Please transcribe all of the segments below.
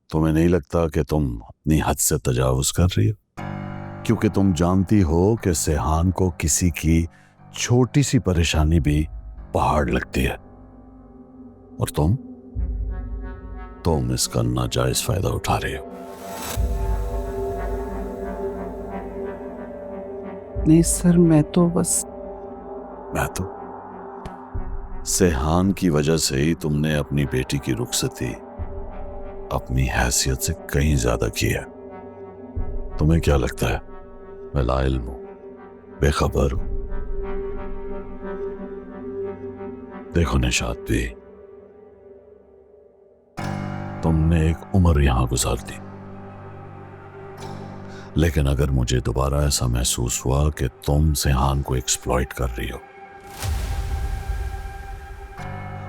तुम्हें नहीं लगता कि तुम अपनी हद से तजावुज कर रही हो? क्योंकि तुम जानती हो कि सेहान को किसी की छोटी सी परेशानी भी पहाड़ लगती है, और तुम इसका नाजायज फायदा उठा रहे हो। नहीं सर, मैं तो सेहान की वजह से ही तुमने अपनी बेटी की रुखसती अपनी हैसियत से कहीं ज्यादा की है। तुम्हें क्या लगता है मैं लाइल्म हूं, बेखबर हूं? देखो निशात भी, तुमने एक उम्र यहां गुजार दी, लेकिन अगर मुझे दोबारा ऐसा महसूस हुआ कि तुम सेहान को एक्सप्लॉइट कर रही हो,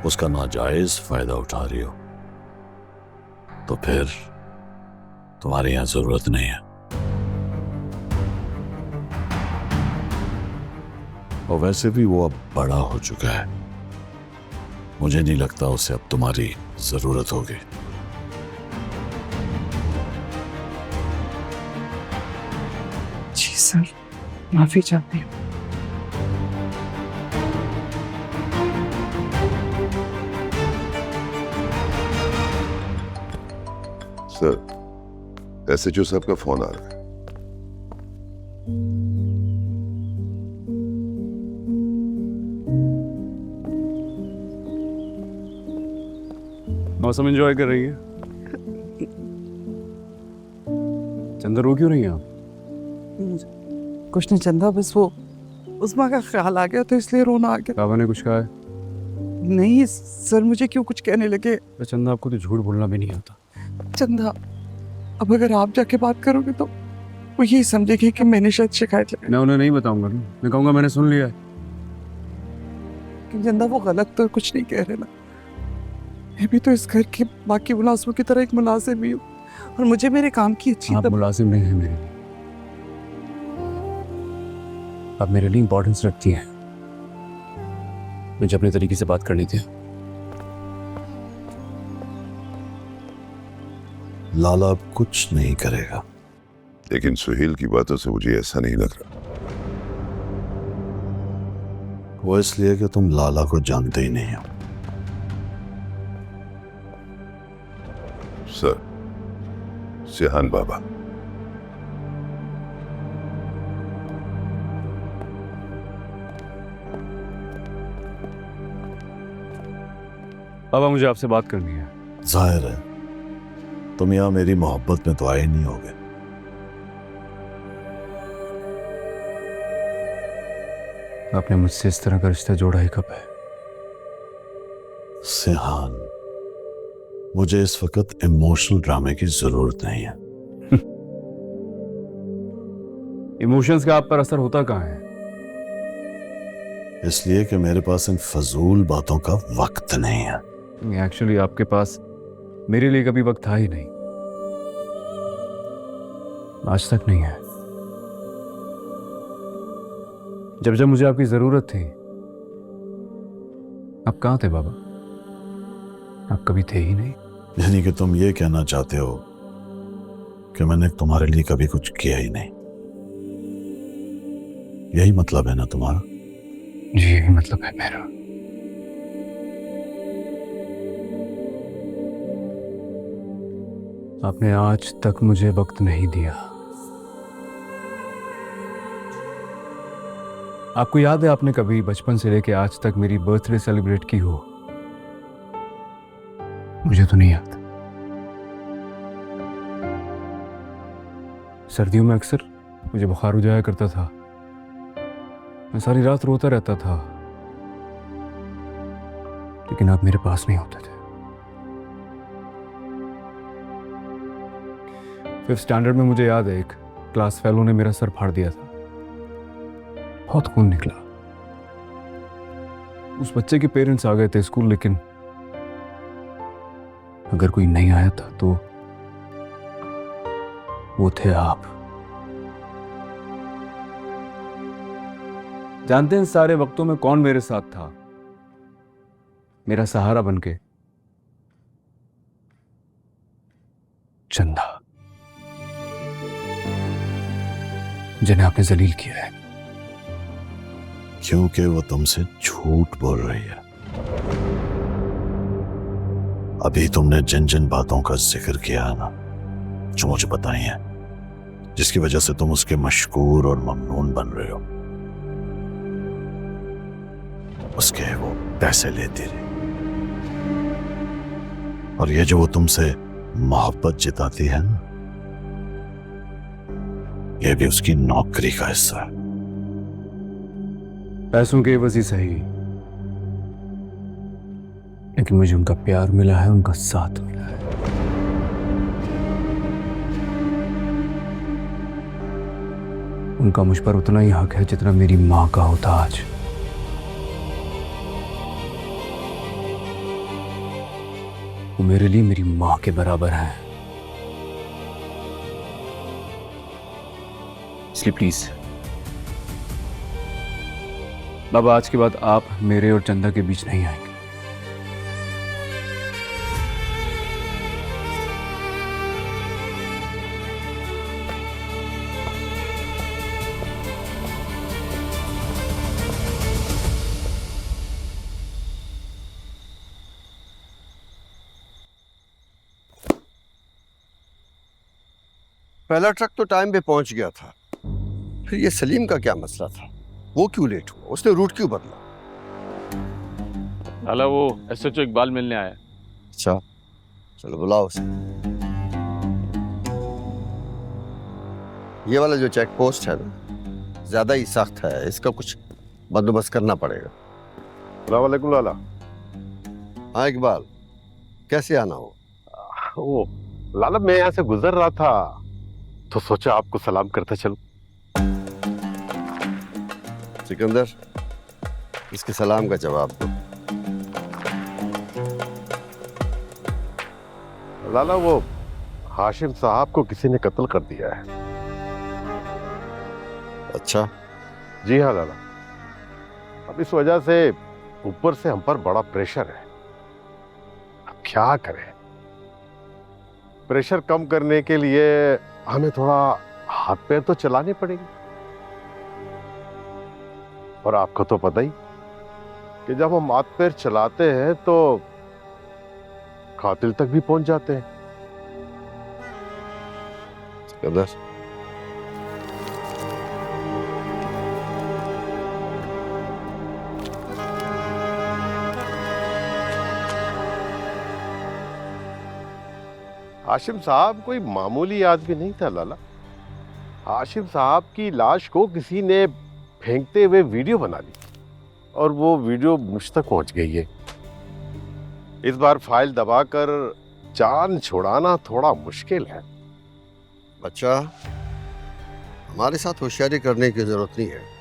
उसका नाजायज फायदा उठा रही हो, तो फिर तुम्हारी यहां जरूरत नहीं है। और वैसे भी वो अब बड़ा हो चुका है, मुझे नहीं लगता उसे अब तुम्हारी जरूरत होगी। जी सर, माफी चाहती हूँ। सर, एसएचओ साहब का फोन आ रहा है। मौसम एंजॉय कर रही है? चंदा रो क्यों रही हैं आप? कुछ नहीं चंदा, बस वो उस्मा का ख्याल आ गया तो इसलिए रोना आ गया। बाबा ने कुछ कहा है? नहीं सर, मुझे क्यों कुछ कहने लगे। अरे चंदा, आपको तो झूठ बोलना भी नहीं आता। चंदा, अब अगर आप जाके बात करोगे तो वो यही समझेगी कि मैंने शायद शिकायत लगाई। मैं उन्हें नहीं बताऊंगा ना, मैं कहूंगा मैंने सुन लिया है। कि चंदा, वो गलत तो कुछ नहीं कह रहे ना। मैं भी तो इस घर के बाकी मुलाजिमों की तरह एक मुलाजिम भी हूँ, और मुझे मेरे काम की अच्छी आप मुलाजिम नहीं हैं मेरे लिए, आप मेरे लिए इंपॉर्टेंस रखती हैं। मुझे अपने तरीके से बात करनी थी। लाला अब कुछ नहीं करेगा। लेकिन सुहेल की बातों से मुझे ऐसा नहीं लग रहा। वो इसलिए कि तुम लाला को जानते ही नहीं हो। सर, सेहान बाबा, बाबा मुझे आपसे बात करनी है। जाहिर है तुम यहां मेरी मोहब्बत में तो आए नहीं होगे। आपने मुझसे इस तरह का रिश्ता जोड़ा ही कब है? सेहान, मुझे इस वक्त इमोशनल ड्रामे की जरूरत नहीं है। इमोशंस का आप पर असर होता कहाँ है? इसलिए कि मेरे पास इन फजूल बातों का वक्त नहीं है। एक्चुअली आपके पास मेरे लिए कभी वक्त था ही नहीं, आज तक नहीं है। जब जब मुझे आपकी जरूरत थी, आप कहाँ थे बाबा? आप कभी थे ही नहीं। यानी कि तुम ये कहना चाहते हो कि मैंने तुम्हारे लिए कभी कुछ किया ही नहीं? यही मतलब है ना तुम्हारा? जी, यही मतलब है मेरा। आपने आज तक मुझे वक्त नहीं दिया। आपको याद है आपने कभी बचपन से लेके आज तक मेरी बर्थडे सेलिब्रेट की हो? मुझे तो नहीं याद। सर्दियों में अक्सर मुझे बुखार हो जाया करता था, मैं सारी रात रोता रहता था, लेकिन आप मेरे पास नहीं होते थे। 5th स्टैंडर्ड में मुझे याद है एक क्लास फेलो ने मेरा सर फाड़ दिया था, बहुत खून निकला। उस बच्चे के पेरेंट्स आ गए थे स्कूल, लेकिन अगर कोई नहीं आया था तो वो थे आप। जानते हैं सारे वक्तों में कौन मेरे साथ था, मेरा सहारा बनके? चंदा, जिन्हें आपने जलील किया है। क्योंकि वो तुमसे झूठ बोल रही है। अभी तुमने जिन जिन बातों का जिक्र किया है ना, जो मुझे बताई है, जिसकी वजह से तुम उसके मशकूर और ममनून बन रहे हो, उसके वो पैसे लेती रही। और ये जो वो तुमसे मोहब्बत जताती है ना, ये भी उसकी नौकरी का हिस्सा है। पैसों के वजह सही, लेकिन मुझे उनका प्यार मिला है, उनका साथ मिला है। उनका मुझ पर उतना ही हक है जितना मेरी मां का होता आज। वो मेरे लिए मेरी मां के बराबर है। इसलिए प्लीज बाबा, आज के बाद आप मेरे और चंदा के बीच नहीं आएंगे। पहला ट्रक तो टाइम पे पहुंच गया था, फिर ये सलीम का क्या मसला था? वो क्यों लेट हुआ? उसने रूट क्यों बदला? लाला वो एसएचओ इकबाल मिलने आया है। अच्छा, चलो बुलाओ उसे। ये वाला जो चेक पोस्ट है ना, ज्यादा ही सख्त है, इसका कुछ बंदोबस्त करना पड़ेगा। अस्सलाम लाला। हाँ इकबाल, कैसे आना हो? वो लाला, मैं यहाँ से गुजर रहा था तो सोचा आपको सलाम करते चलूं। सिकंदर, इसके सलाम का जवाब दो। लाला वो हाशिम साहब को किसी ने कत्ल कर दिया है। अच्छा, जी हाँ लाला, अब इस वजह से ऊपर से हम पर बड़ा प्रेशर है। अब क्या करें? प्रेशर कम करने के लिए हमें थोड़ा हाथ पैर तो चलाने पड़ेंगे। और आपको तो पता ही कि जब हम हाथ पैर चलाते हैं तो कातिल तक भी पहुंच जाते हैं। सिकंदर, हाशिम साहब कोई मामूली आदमी नहीं था लाला। हाशिम साहब की लाश को किसी ने फेंकते हुए वीडियो बना ली और वो वीडियो मुझ तक पहुंच गई है। इस बार फाइल दबाकर जान छुड़ाना थोड़ा मुश्किल है। बच्चा, हमारे साथ होशियारी करने की जरूरत नहीं है।